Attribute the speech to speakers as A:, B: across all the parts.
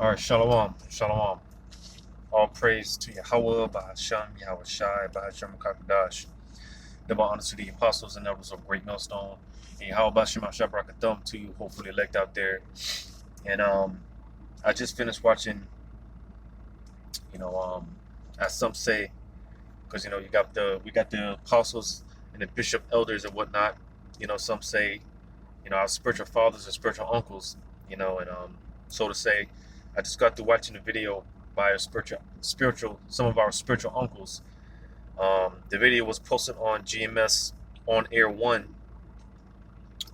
A: All right, shalom, shalom. All praise to Yahweh, Bahasham, Yahweh Shai, Bahasham Kakadash. Double honor to the apostles and elders of Great Millstone. And Yahweh Bahasham Shabrakadam to you, hopefully elect out there. And I just finished watching, you know, as some say, because you got the apostles and the bishop elders and whatnot. Some say, our spiritual fathers and spiritual uncles. And so to say, I just got through watching the video by a spiritual some of our spiritual uncles. The video was posted on GMS on Air One,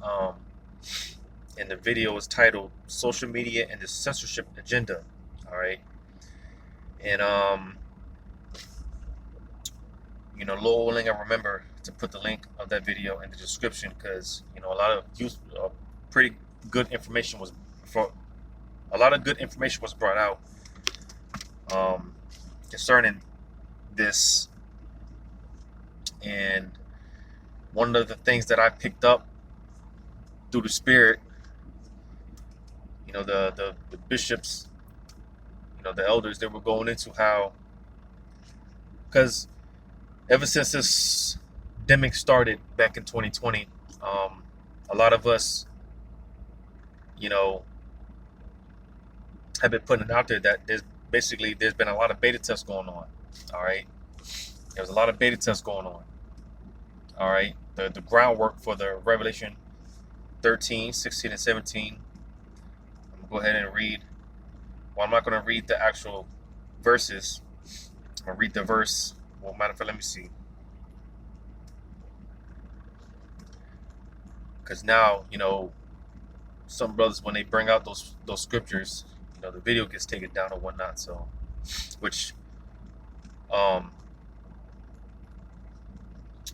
A: um, and the video is titled "Social Media and the Censorship Agenda." All right, and Lord willing, I remember to put the link of that video in the description because a lot of pretty good information was for a lot of good information was brought out concerning this. And one of the things that I picked up through the spirit, the bishops, the elders, they were going into how, because ever since this pandemic started back in 2020, a lot of us, have been putting it out there that there's been a lot of beta tests going on. All right, there's a lot of beta tests going on. All right, the groundwork for the Revelation 13, 16, and 17. I'm gonna go ahead and read. Well, I'm not gonna read the actual verses. I'm gonna read the verse. Well, matter of fact, let me see. Because now, some brothers, when they bring out those scriptures, the video gets taken down or whatnot. So, which,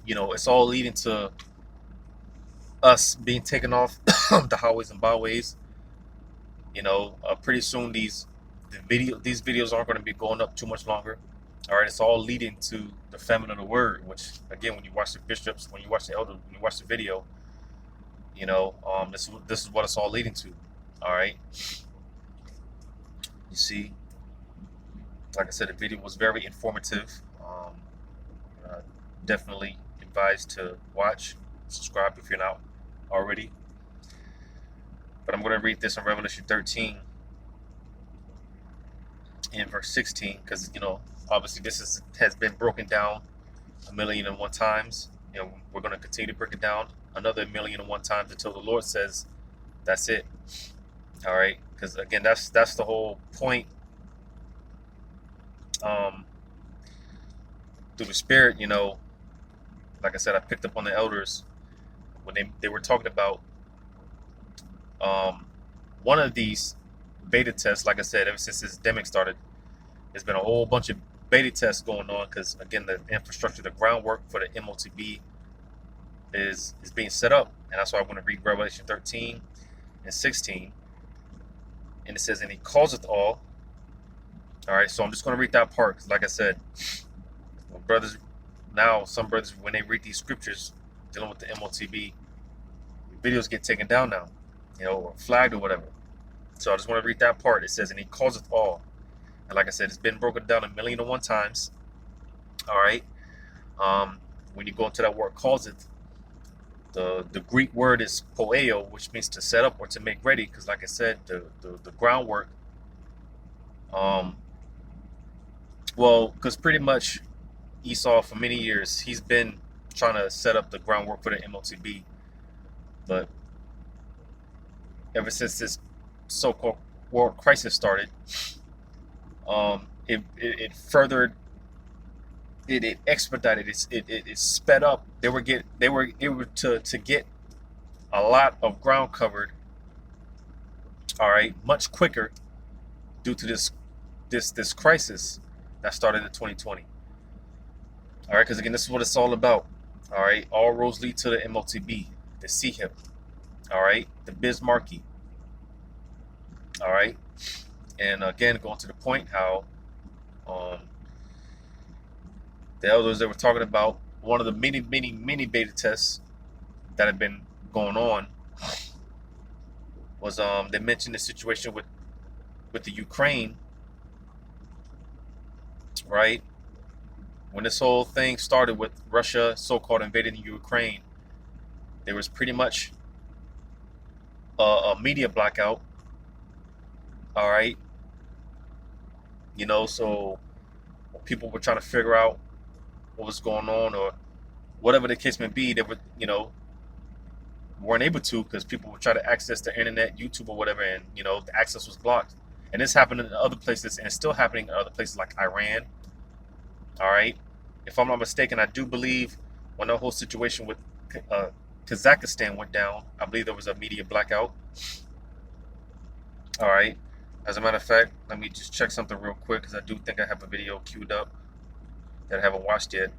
A: it's all leading to us being taken off the highways and byways. Pretty soon these videos aren't going to be going up too much longer. All right, it's all leading to the famine of the word. Which, again, when you watch the bishops, when you watch the elders, when you watch the video, this is what it's all leading to. All right. You see, like I said, the video was very informative. Definitely advised to watch, subscribe if you're not already. But I'm going to read this in Revelation 13 in verse 16 because, obviously this has been broken down 1,000,001 times. We're going to continue to break it down another 1,000,001 times until the Lord says that's it. All right, because again, that's the whole point. Through the spirit, like I said, I picked up on the elders when they were talking about one of these beta tests. Like I said, ever since this pandemic started, there's been a whole bunch of beta tests going on because, again, the infrastructure, the groundwork for the MOTB is being set up. And that's why I want to read Revelation 13 and 16. And it says, and he causeth all. All right, so I'm just going to read that part because, like I said, some brothers, when they read these scriptures dealing with the MOTB, videos get taken down now, or flagged or whatever. So I just want to read that part. It says, and he causeth all. And like I said, it's been broken down 1,000,001 times. All right. When you go into that word causeth, the Greek word is poeo, which means to set up or to make ready. Because like I said, the groundwork, because pretty much Esau for many years, he's been trying to set up the groundwork for the MOTB. But ever since this so-called world crisis started, it furthered, it expedited, it sped up. They were able to get a lot of ground covered, all right, much quicker due to this crisis that started in 2020. All right, because again, this is what it's all about. All right, all roads lead to the MOTB, the CHIP, all right, the Bismarcky. All right, and again, going to the point how the elders, they were talking about one of the many beta tests that have been going on was they mentioned the situation with with the Ukraine, right? When this whole thing started with Russia so-called invading Ukraine, there was pretty much a media blackout. All right, so people were trying to figure out what was going on, or whatever the case may be. They were, weren't able to, because people would try to access the internet, YouTube or whatever, and the access was blocked. And this happened in other places, and it's still happening in other places like Iran. All right, if I'm not mistaken, I do believe when the whole situation with Kazakhstan went down, I believe there was a media blackout. All right. As a matter of fact, let me just check something real quick, because I do think I have a video queued up that I haven't watched yet,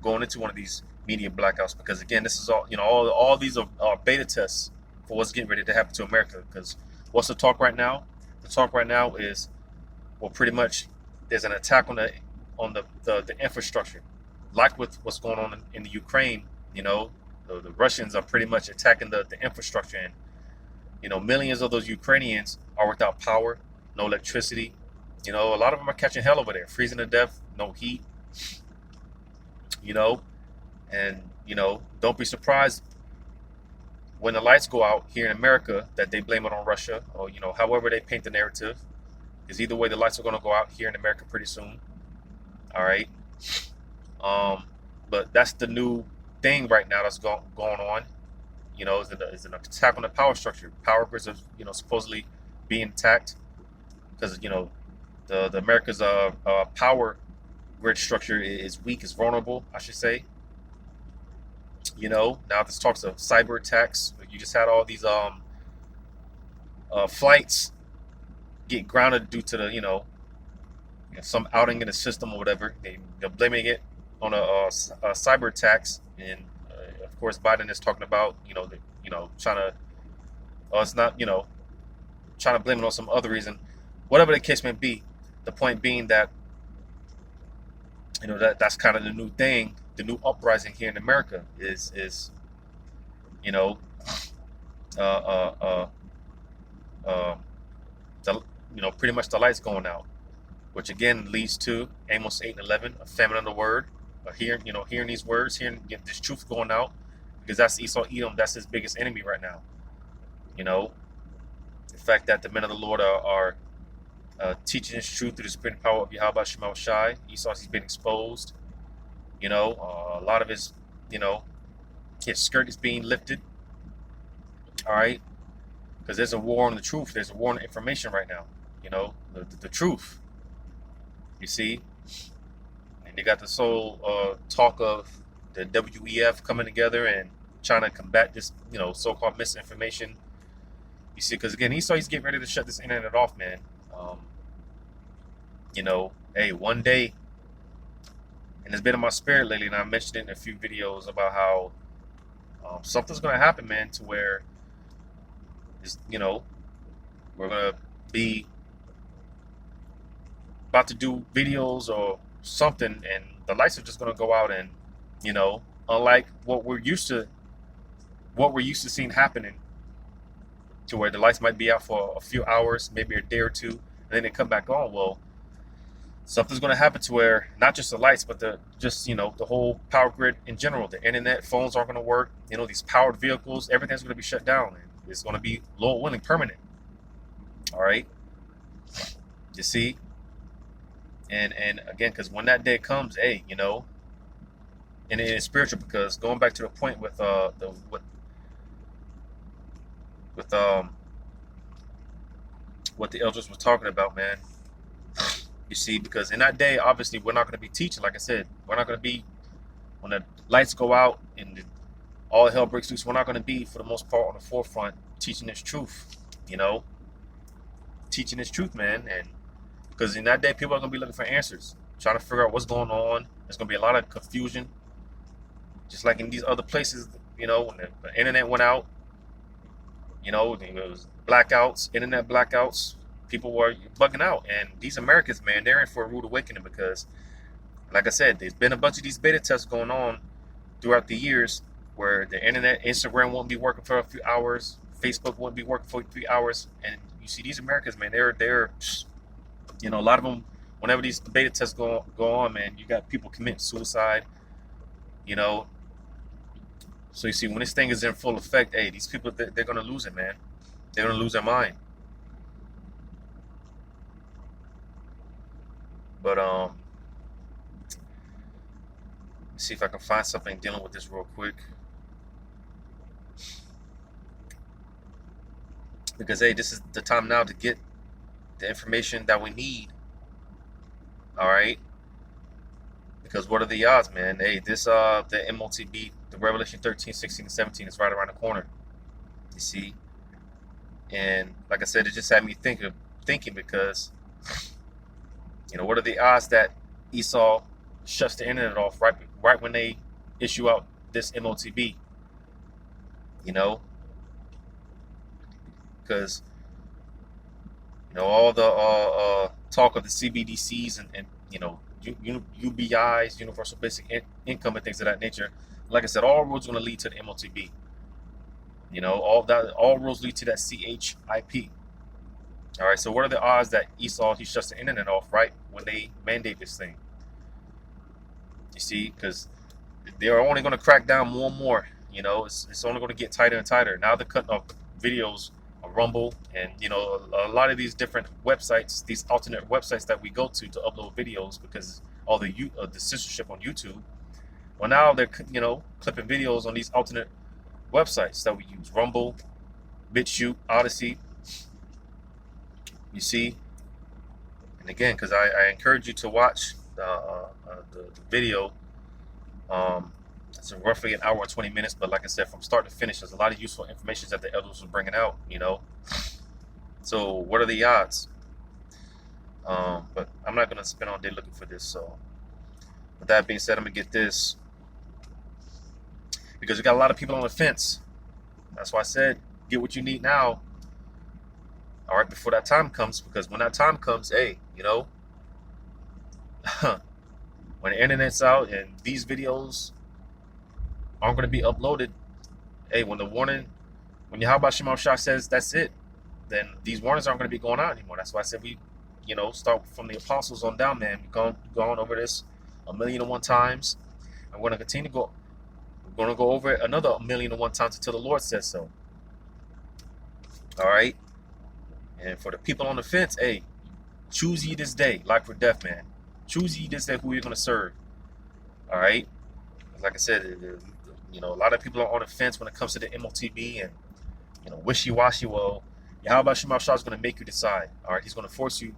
A: going into one of these media blackouts. Because again, this is all, all these are beta tests for what's getting ready to happen to America. Because what's the talk right now? The talk right now is, well, pretty much there's an attack on the infrastructure, like with what's going on in the Ukraine. The Russians are pretty much attacking the infrastructure, and millions of those Ukrainians are without power, no electricity. A lot of them are catching hell over there, freezing to death, no heat. And don't be surprised when the lights go out here in America that they blame it on Russia, or however they paint the narrative. Because either way, the lights are going to go out here in America pretty soon. All right. But that's the new thing right now that's going on. Is an attack on the power structure. Power grids are supposedly being attacked, because the America's power grid structure is weak, is vulnerable, I should say. Now this talks of cyber attacks. You just had all these flights get grounded due to the some outing in the system or whatever. They're blaming it on a cyber attacks, and of course Biden is talking about trying to it's not trying to blame it on some other reason, whatever the case may be. The point being that that's kind of the new thing. The new uprising here in America is pretty much the lights going out, which again leads to Amos 8:11, a famine of the word. Hearing these words, hearing this truth going out, because that's Esau Edom. That's his biggest enemy right now. The fact that the men of the Lord are teaching his truth through the spirit and power of Yahweh Shema Shai. Esau's, he's been exposed. A lot of his skirt is being lifted. All right, because there's a war on the truth. There's a war on information right now. The truth. You see, and they got this whole talk of the WEF coming together and trying to combat this, so-called misinformation. You see, because again, Esau, he's getting ready to shut this internet off, man. Hey, one day. And it's been in my spirit lately, and I mentioned it in a few videos about how something's going to happen, man, to where, we're going to be about to do videos or something, and the lights are just going to go out, and, unlike what we're used to seeing happening, to where the lights might be out for a few hours, maybe a day or two, and then they come back on. Well, something's going to happen to where not just the lights, but the whole power grid in general, the internet, phones aren't going to work. These powered vehicles, everything's going to be shut down, and it's going to be Lord willing permanent. All right, you see, and again, because when that day comes, hey, and it's spiritual, because going back to the point with what the elders were talking about, man. You see, because in that day, obviously, we're not going to be teaching. Like I said, we're not going to be, when the lights go out and all hell breaks loose, we're not going to be, for the most part, on the forefront teaching this truth, teaching this truth, man. And because in that day, people are going to be looking for answers, trying to figure out what's going on. There's going to be a lot of confusion, just like in these other places, when the internet went out, it was blackouts, internet blackouts. People were bugging out, and these Americans, man, they're in for a rude awakening, because, like I said, there's been a bunch of these beta tests going on throughout the years, where the internet, Instagram won't be working for a few hours, Facebook won't be working for a few hours, and You see these Americans, man, they're you know, a lot of them, whenever these beta tests go on, man, you got people committing suicide, you know. So you see, when this thing is in full effect, hey, these people, they're gonna lose it, man. They're gonna lose their mind. But let's see if I can find something dealing with this real quick. Because hey, this is the time now to get the information that we need. All right. Because what are the odds, man? Hey, this the MOTB, the Revelation 13, 16, and 17 is right around the corner. You see? And like I said, it just had me thinking because, you know, what are the odds that Esau shuts the internet off right when they issue out this MOTB? You know? Because, you know, all the talk of the CBDCs and you know, UBIs, Universal Basic Income, and things of that nature. Like I said, all roads are going to lead to the MOTB. You know, all roads lead to that CHIP. All right. So what are the odds that Esau, he shuts the internet off right when they mandate this thing? You see, because they're only going to crack down more and more. You know, it's only going to get tighter and tighter. Now they're cutting off videos on Rumble, and you know, a lot of these different websites, these alternate websites that we go to upload videos, because all the censorship on YouTube. Well, now they're, you know, clipping videos on these alternate websites that we use: Rumble, BitChute, Odyssey. You see, and again, because I encourage you to watch the video. It's roughly an hour and 20 minutes, but like I said, from start to finish, there's a lot of useful information that the elders were bringing out, you know. So what are the odds? But I'm not going to spend all day looking for this. So with that being said, I'm going to get this, because we got a lot of people on the fence. That's why I said, get what you need now, all right, before that time comes. Because when that time comes, hey, you know, when the internet's out and these videos aren't going to be uploaded, hey, when Yahweh Shema Shah says that's it, then these warnings aren't going to be going out anymore. That's why I said we, you know, start from the apostles on down, man. We've gone over this 1,000,001 times. I'm going to continue to go. We're going to go over it another 1,000,001 times until the Lord says so. All right. And for the people on the fence, hey, choose ye this day, life or death, man. Choose ye this day who you're going to serve. All right. Like I said, you know, a lot of people are on the fence when it comes to the MOTB and, you know, wishy-washy. Well, Yahweh Shema Shah is going to make you decide. All right, he's going to force you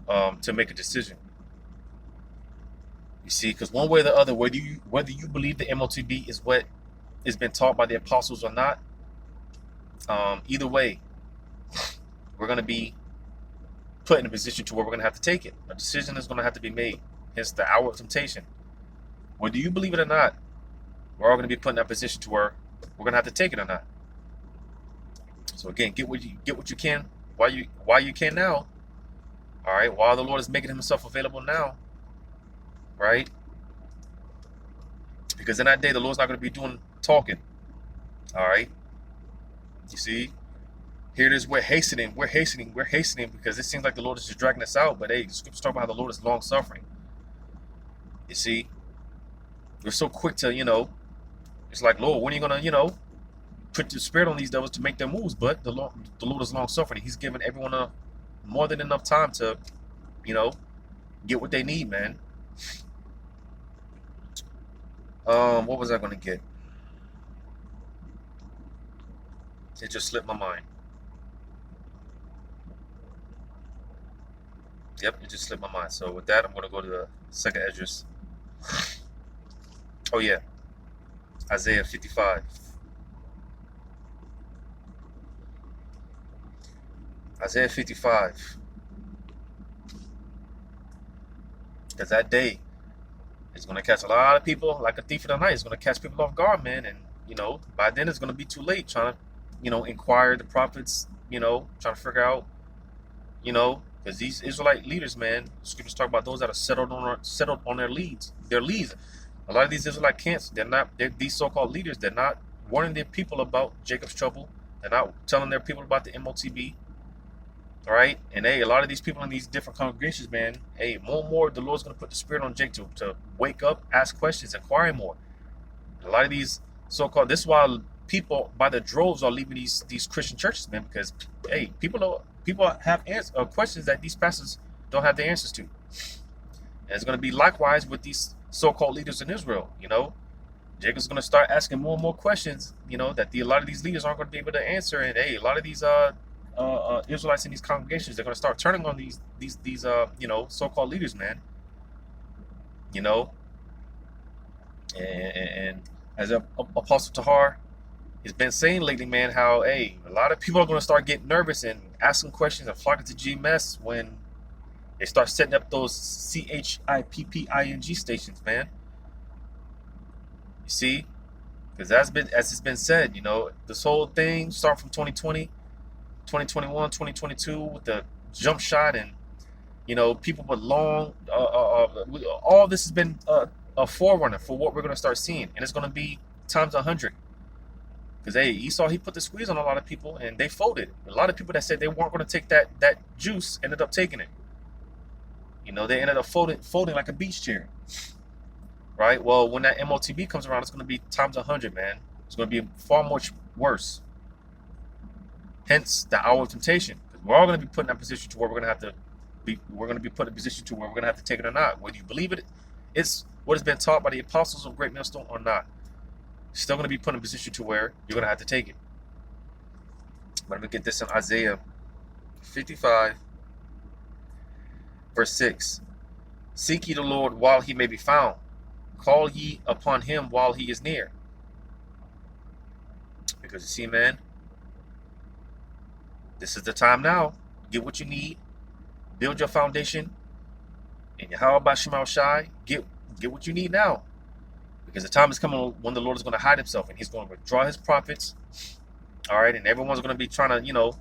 A: to make a decision. You see, because one way or the other, whether you believe the MOTB is what has been taught by the apostles or not, either way, we're going to be put in a position to where we're going to have to take it. A decision is going to have to be made. Hence the hour of temptation. Whether you believe it or not, we're all going to be put in that position to where we're going to have to take it or not. So again, get what you can while you can now. All right, while the Lord is making himself available now. Right? Because in that day, the Lord's not going to be doing talking. All right? You see? Here it is, we're hastening because it seems like the Lord is just dragging us out. But hey, the scriptures talk about how the Lord is long suffering. You see, we're so quick to, you know, it's like, Lord, when are you gonna, you know, put your spirit on these devils to make their moves? But the Lord is long suffering. He's given everyone more than enough time to, you know, get what they need, man. What was I gonna get? It just slipped my mind. Yep, it just slipped my mind. So with that, I'm gonna go to the second address. Oh yeah, Isaiah 55. Isaiah 55. Because that day is going to catch a lot of people like a thief in the night. It's going to catch people off guard, man. And, you know, by then it's going to be too late trying to, you know, inquire the prophets, you know, trying to figure out, you know, because these Israelite leaders, man, scriptures talk about those that are settled on their leads. Their leads. A lot of these Israelite camps, they're these so-called leaders, they're not warning their people about Jacob's trouble. They're not telling their people about the MOTB. All right. And hey, a lot of these people in these different congregations, man, hey, more and more the Lord's going to put the spirit on Jake to wake up, ask questions, inquire more. A lot of these so-called, this is why people by the droves are leaving these Christian churches, man, because hey, people have questions that these pastors don't have the answers to. And it's going to be likewise with these so-called leaders in Israel. Jacob's going to start asking more and more questions, that a lot of these leaders aren't going to be able to answer. And hey, a lot of these Israelites in these congregations, they're going to start turning on these so-called leaders, man. And as Apostle Tahar has been saying lately, man, how hey, a lot of people are going to start getting nervous and asking questions and flocking to GMS when they start setting up those CHIPPING stations, man. You see, because as it's been said, this whole thing start from 2020, 2021, 2022 with the jump shot, and people with long, all this has been a forerunner for what we're going to start seeing, and it's going to be times 100. Because hey, Esau, he put the squeeze on a lot of people, and they folded. A lot of people that said they weren't going to take that juice ended up taking it. They ended up folding like a beach chair. Right? Well, when that MOTB comes around, it's going to be times 100, man. It's going to be far much worse. Hence, the hour of temptation. Because we're all going to be put in that position to where we're going to be put in a position to where we're going to have to take it or not. Whether you believe it, it's what has been taught by the apostles of Great Millstone or not. You're still going to be put in a position to where you're going to have to take it. But let me get this in Isaiah 55, verse 6. Seek ye the Lord while he may be found. Call ye upon him while he is near. Because you see, man, this is the time now. Get what you need. Build your foundation. And Yahweh Bashim Shai, get what you need now. Because the time is coming when the Lord is going to hide himself and he's going to withdraw his prophets. All right, and everyone's going to be trying to,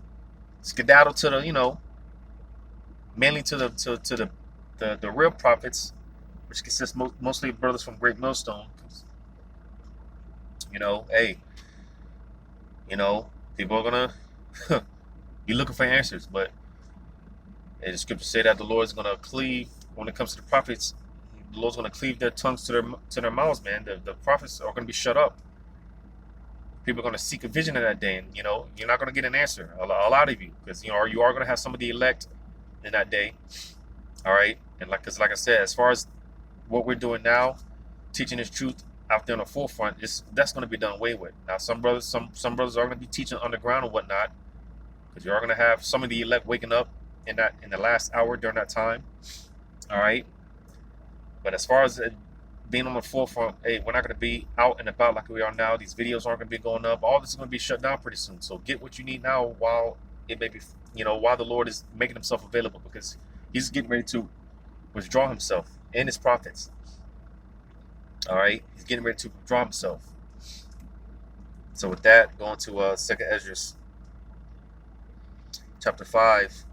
A: skedaddle to the, mainly to the real prophets, which consists mostly of brothers from Great Millstone. Hey, people are gonna be looking for answers, but hey, the scriptures say that the Lord is gonna cleave, when it comes to the prophets, the Lord's gonna cleave their tongues to their mouths, man. The prophets are gonna be shut up. People are gonna seek a vision of that day, and you're not gonna get an answer. A lot of you, because you are gonna have some of the elect in that day. All right, and like I said, as far as what we're doing now, teaching this truth out there on the forefront, that's going to be done away with. Now, some brothers are going to be teaching underground and whatnot, because you are going to have some of the elect waking up in the last hour during that time. All right, but as far as being on the forefront, hey, we're not going to be out and about like we are now. These videos aren't going to be going up. All this is going to be shut down pretty soon. So get what you need now while it may be, while the Lord is making himself available, because he's getting ready to withdraw himself and his prophets. All right, he's getting ready to withdraw himself. So with that, going to 2nd Ezra, chapter 5.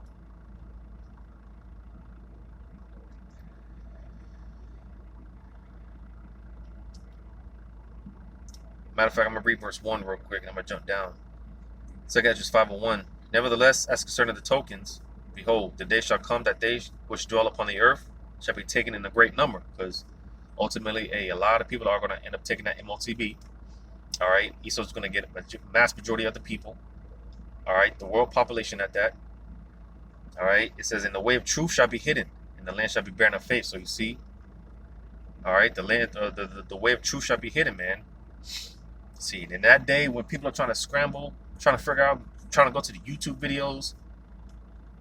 A: Matter of fact, I'm going to read verse 1 real quick, and I'm going to jump down. 2nd Ezra 5:1. Nevertheless, as concerning the tokens, behold, the day shall come that they which dwell upon the earth shall be taken in a great number, because ultimately, a lot of people are going to end up taking that MOTB. All right, Esau's going to get a mass majority of the people. All right, the world population at that. All right, it says, "In the way of truth shall be hidden, and the land shall be barren of faith." So you see, all right, the land, the way of truth shall be hidden, man. See, in that day when people are trying to scramble, trying to figure out, trying to go to the YouTube videos,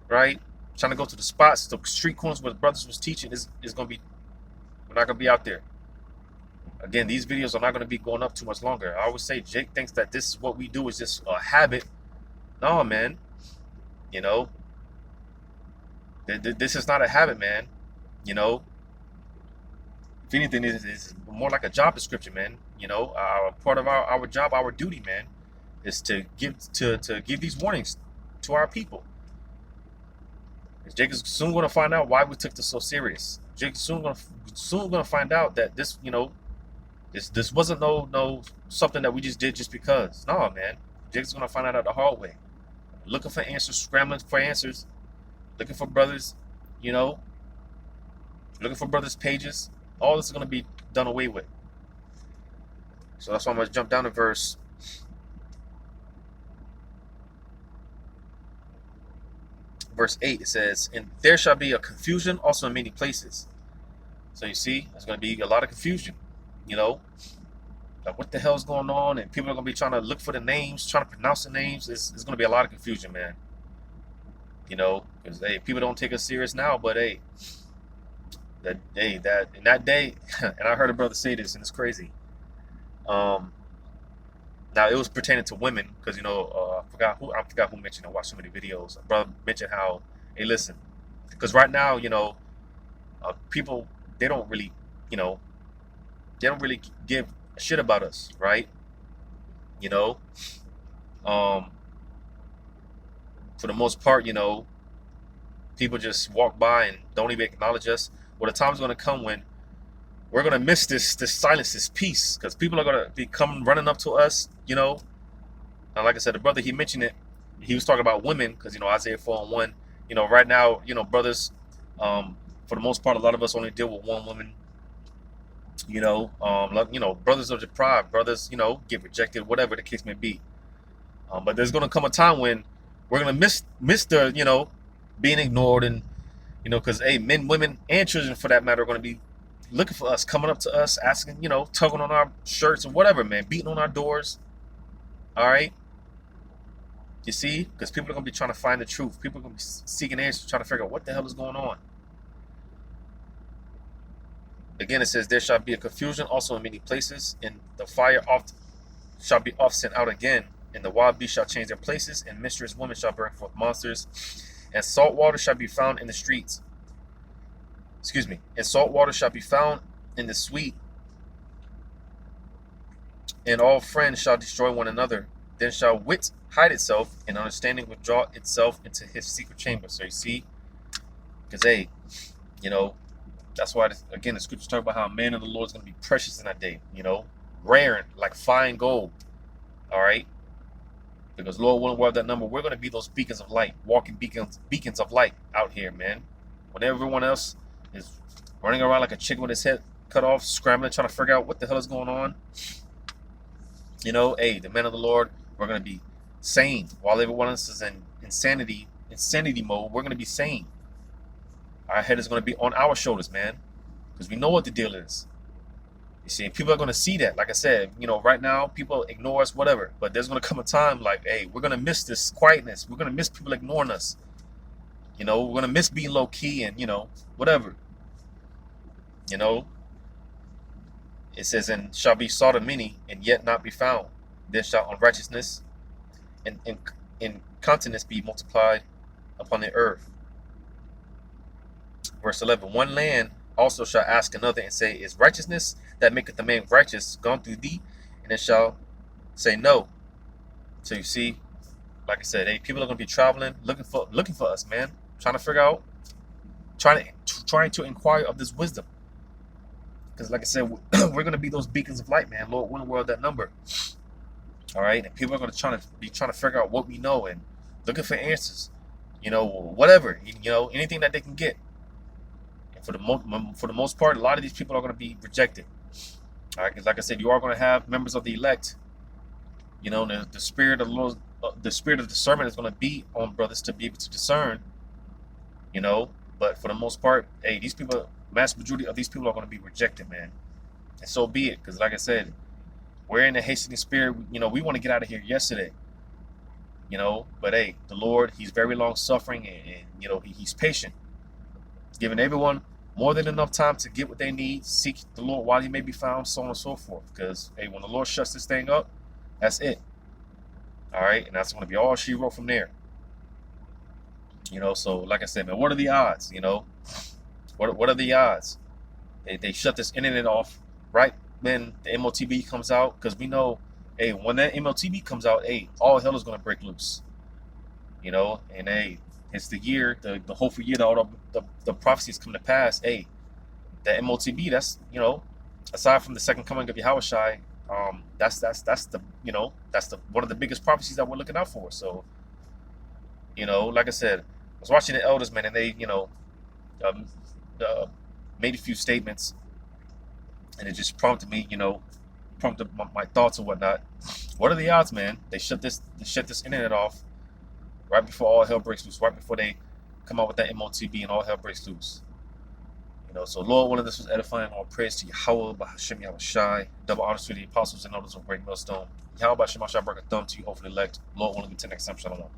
A: right? Trying to go to the spots, the street corners where the brothers was teaching, is going to be, we're not going to be out there. Again, these videos are not going to be going up too much longer. I always say Jake thinks that this is what we do is just a habit. No, man. This is not a habit, man. If anything, it's more like a job description, man. Part of our job, our duty, man, is to give these warnings to our people. Jake is soon going to find out why we took this so serious. Jake is soon going to find out that this wasn't no something that we just did just because. No, man. Jacob's gonna find out the hard way. Looking for answers, scrambling for answers, looking for brothers, you know, looking for brothers' pages. All this is gonna be done away with. So that's why I'm gonna jump down to verse 8. It says, "And there shall be a confusion also in many places." So you see, there's gonna be a lot of confusion. You know, like what the hell's going on, and people are gonna be trying to look for the names, trying to pronounce the names. It's gonna be a lot of confusion, man. You know, because hey, people don't take us serious now, but hey, that in that day, and I heard a brother say this, and it's crazy. Now it was pertaining to women, because you know, I forgot who mentioned. I watched so many videos. A brother mentioned how, hey, listen, because right now, you know, people, they don't really, you know, they don't really give a shit about us, right? You know, for the most part, you know, people just walk by and don't even acknowledge us. Well, the time's gonna come when we're gonna miss this silence, this peace, because people are gonna be coming running up to us, you know. And like I said, the brother, he mentioned it. He was talking about women, because you know, Isaiah 4:1. You know, right now, you know, brothers, for the most part, a lot of us only deal with one woman. You know, brothers are deprived. Brothers, you know, get rejected, whatever the case may be. But there's gonna come a time when we're gonna miss the, you know, being ignored, and you know, because hey, men, women, and children for that matter are gonna be looking for us, coming up to us, asking, you know, tugging on our shirts or whatever, man, beating on our doors. All right. You see, because people are going to be trying to find the truth. People are going to be seeking answers, trying to figure out what the hell is going on. Again, it says, there shall be a confusion also in many places, and the fire shall be oft sent out again, and the wild beasts shall change their places, and mischievous women shall bring forth monsters, and salt water shall be found in the streets. And salt water shall be found in the sweet, and all friends shall destroy one another. Then shall wit hide itself, and understanding withdraw itself into his secret chamber. So you see, because hey, you know, that's why again the scriptures talk about how a man of the Lord is going to be precious in that day. You know, rare like fine gold. All right, because Lord willing, we'll have that number. We're going to be those beacons of light, walking beacons of light out here, man. When everyone else is running around like a chicken with his head cut off, scrambling, trying to figure out what the hell is going on. You know, hey, the men of the Lord, we're going to be sane. While everyone else is in insanity mode, we're going to be sane. Our head is going to be on our shoulders, man, because we know what the deal is. You see, people are going to see that. Like I said, you know, right now, people ignore us, whatever. But there's going to come a time like, hey, we're going to miss this quietness. We're going to miss people ignoring us. You know, we're going to miss being low-key and, you know, whatever. You know, it says, and shall be sought of many, and yet not be found. Then shall unrighteousness and continence be multiplied upon the earth. Verse 11, one land also shall ask another and say, is righteousness that maketh the man righteous gone through thee? And it shall say, no. So you see, like I said, hey, people are going to be traveling, looking for us, man, trying to figure out, trying to inquire of this wisdom. Because like I said, we're going to be those beacons of light, man. Lord, one world that number. All right, and people are going to trying to figure out what we know and looking for answers. You know, whatever. You know, anything that they can get. And for the most part, a lot of these people are going to be rejected. All right, because like I said, you are going to have members of the elect. You know, the spirit of the Lord, the spirit of discernment is going to be on brothers to be able to discern. You know, but for the most part, hey, these people, mass majority of these people are going to be rejected, man. And so be it, because like I said, we're in the hastening spirit. You know, we want to get out of here yesterday. You know, but hey, the Lord, He's very long suffering, and you know, He's patient, giving everyone more than enough time to get what they need, seek the Lord while He may be found, so on and so forth. Because hey, when the Lord shuts this thing up, that's it. All right, and that's going to be all she wrote from there. You know, so like I said, man, what are the odds? You know, what are the odds? They shut this internet off right when the MOTB comes out, because we know, hey, when that MOTB comes out, hey, all hell is going to break loose. You know, and hey, it's the year, the hopeful year that all the prophecies come to pass. Hey, that MOTB, that's, you know, aside from the second coming of Yahushai, That's the that's the one of the biggest prophecies that we're looking out for. So like I said, I was watching the elders, man, and they um, uh, made a few statements, and it just prompted me, prompted my thoughts and whatnot. What are the odds, man? They shut this internet off right before all hell breaks loose, right before they come out with that MOTB and all hell breaks loose. So Lord willing, this was edifying. All praise to Yahweh, Bahashim Yahweh Shai. Double honors to the apostles and elders of Great Millstone. Yahweh Bahashim Yahweh Shai, break a thumb to you, hopefully elect. Lord willing, until next time, shalom.